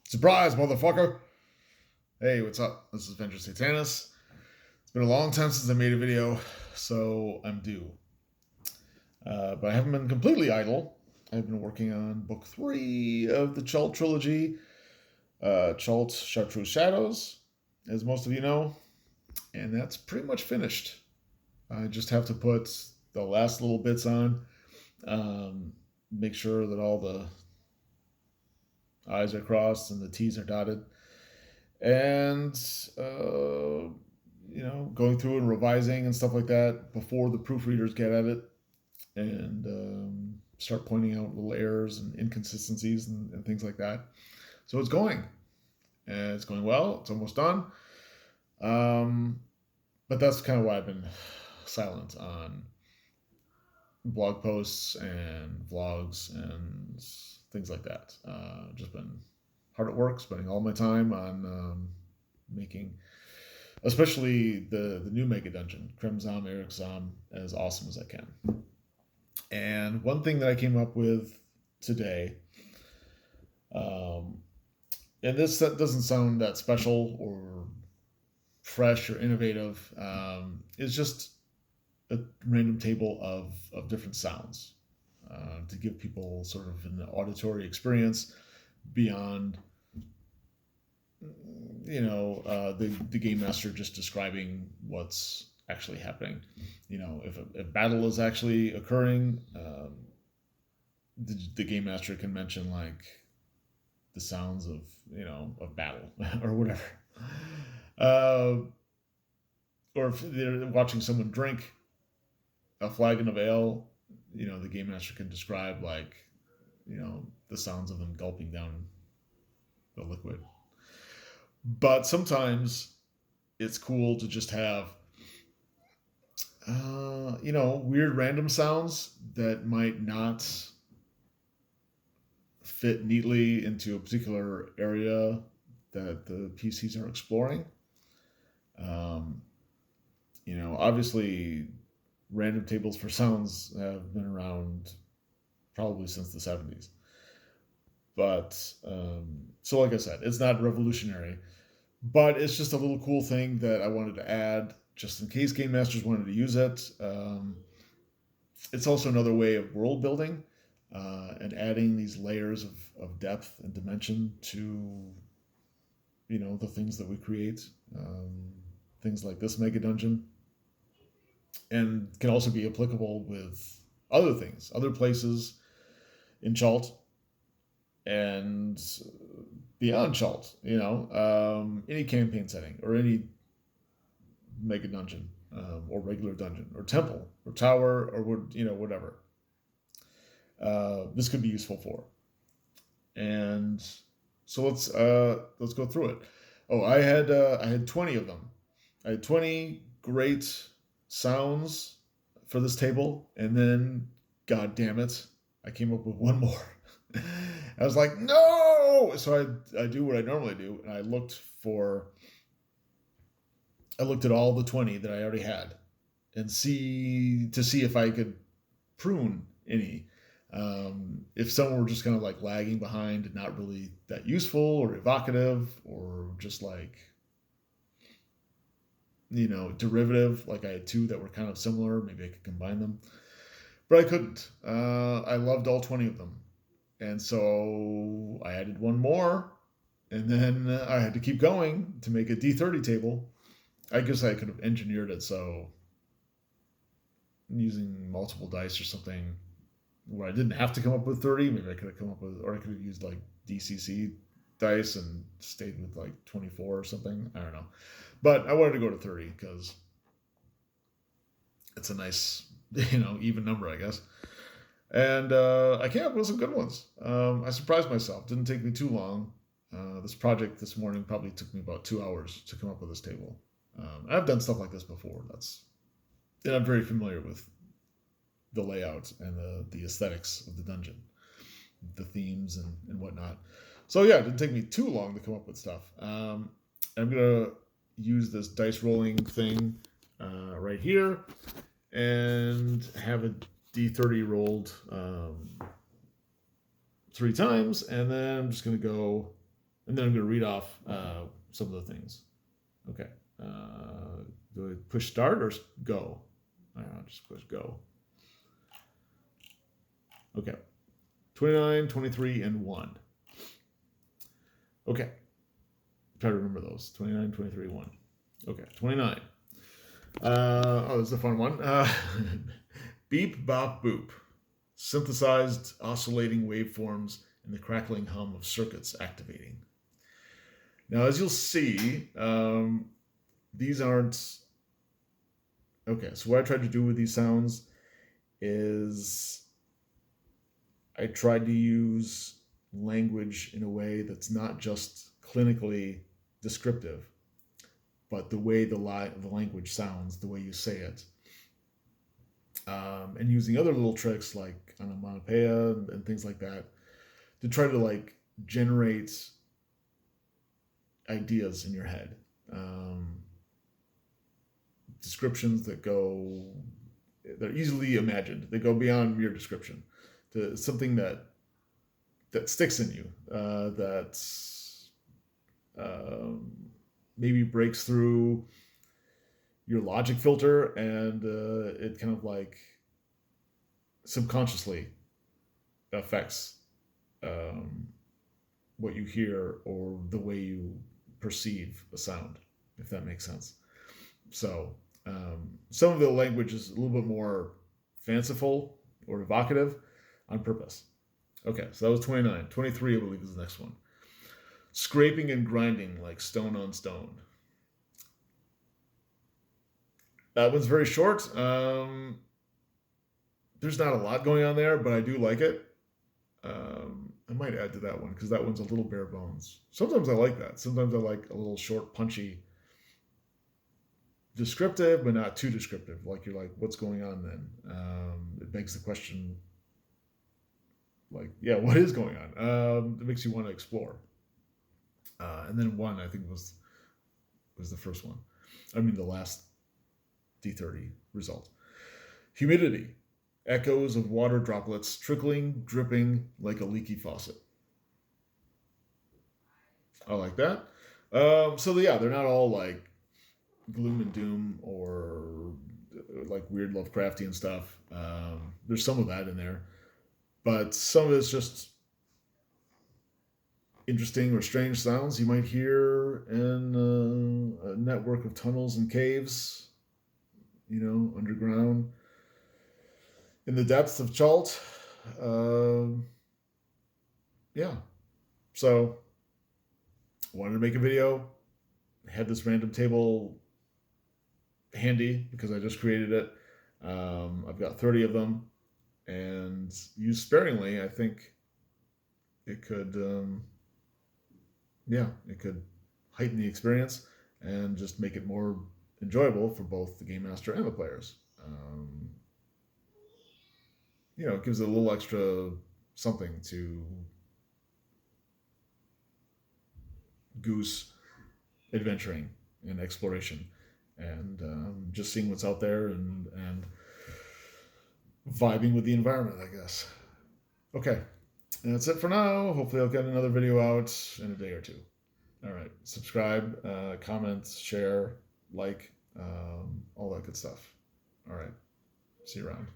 Surprise, motherfucker! Hey, what's up? This is Venger Satanis. It's been a long time since I made a video, so I'm due. But I haven't been completely idle. I've been working on book 3 of the Chult trilogy, Chult Chartreuse Shadows, as most of you know, and that's pretty much finished. I just have to put the last little bits on, make sure that all the I's are crossed and the T's are dotted, and going through and revising and stuff like that before the proofreaders get at it and start pointing out little errors and inconsistencies and things like that. So it's going, and it's going well. It's almost done. But that's kind of why I've been silent on blog posts and vlogs and things like that. Just been hard at work, spending all my time on making, especially the new mega dungeon, Cremza'amirikza'am, as awesome as I can. And one thing that I came up with today, and this doesn't sound that special or fresh or innovative, is just a random table of different sounds to give people sort of an auditory experience beyond the game master just describing what's actually happening. If a battle is actually occurring, the game master can mention like the sounds of battle or whatever. Or if they're watching someone drink a flagon of ale, the game master can describe like the sounds of them gulping down the liquid. But sometimes it's cool to just have weird random sounds that might not fit neatly into a particular area that the PCs are exploring. Obviously random tables for sounds have been around probably since the 70s. But so like I said, it's not revolutionary, but it's just a little cool thing that I wanted to add just in case game masters wanted to use it. It's also another way of world building and adding these layers of depth and dimension to the things that we create. Things like this mega dungeon, and can also be applicable with other things, other places in Chult and beyond Chult. Any campaign setting or any mega dungeon or regular dungeon or temple or tower or whatever. This could be useful for. And so let's go through it. Oh, I had 20 of them. I had 20 great sounds for this table, and then, god damn it, I came up with one more. I was like, no! So I do what I normally do, and I looked at all the 20 that I already had, and see if I could prune any. If some were just kind of like lagging behind and not really that useful or evocative, or just like derivative, like I had 2 that were kind of similar, maybe I could combine them, but I couldn't. I loved all 20 of them, and so I added one more, and then I had to keep going to make a D30 table. I guess I could have engineered it so using multiple dice or something where I didn't have to come up with 30. Maybe I could have come up with, or I could have used like DCC dice and stayed with like 24 or something. I don't know. But I wanted to go to 30 because it's a nice, even number, I guess. And I came up with some good ones. I surprised myself. Didn't take me too long. This project this morning probably took me about 2 hours to come up with this table. I've done stuff like this before. And I'm very familiar with the layout and the aesthetics of the dungeon, the themes and whatnot. So yeah, it didn't take me too long to come up with stuff. I'm going to use this dice rolling thing right here and have a D30 rolled 3 times, and then I'm just going to go And then I'm going to read off some of the things. Okay. Do I push start or go? I'll just push go. Okay. 29, 23, and 1. Okay. Try to remember those. 29, 23, 1. Okay. 29. This is a fun one. Beep, bop, boop. Synthesized oscillating waveforms and the crackling hum of circuits activating. Now, as you'll see, these aren't... Okay, so what I tried to do with these sounds is I tried to use language in a way that's not just clinically descriptive, but the way the language sounds, the way you say it. And using other little tricks like onomatopoeia and things like that to try to like generate ideas in your head. Descriptions they're easily imagined. They go beyond mere description to something that sticks in you, that maybe breaks through your logic filter, and it kind of like subconsciously affects what you hear or the way you perceive a sound, if that makes sense. So some of the language is a little bit more fanciful or evocative on purpose. Okay, so that was 29. 23, I believe, is the next one. Scraping and grinding like stone on stone. That one's very short. There's not a lot going on there, but I do like it. I might add to that one because that one's a little bare bones. Sometimes I like that. Sometimes I like a little short, punchy, descriptive, but not too descriptive. Like you're like, what's going on then? It begs the question, like, yeah, what is going on? It makes you want to explore. And then 1, I think, was the first one. I mean, the last D30 result. Humidity. Echoes of water droplets trickling, dripping like a leaky faucet. I like that. So yeah, they're not all like gloom and doom or like weird Lovecraftian stuff. There's some of that in there, but some of it's just interesting or strange sounds you might hear in a network of tunnels and caves, underground. In the depths of Chult. Yeah. So, wanted to make a video. Had this random table handy because I just created it. I've got 30 of them. And used sparingly, I think it could, it could heighten the experience and just make it more enjoyable for both the game master and the players. It gives it a little extra something to goose adventuring and exploration and just seeing what's out there and vibing with the environment, I guess. Okay, and that's it for now. Hopefully I'll get another video out in a day or two. All right, subscribe, comment, share, like, all that good stuff. All right, see you around.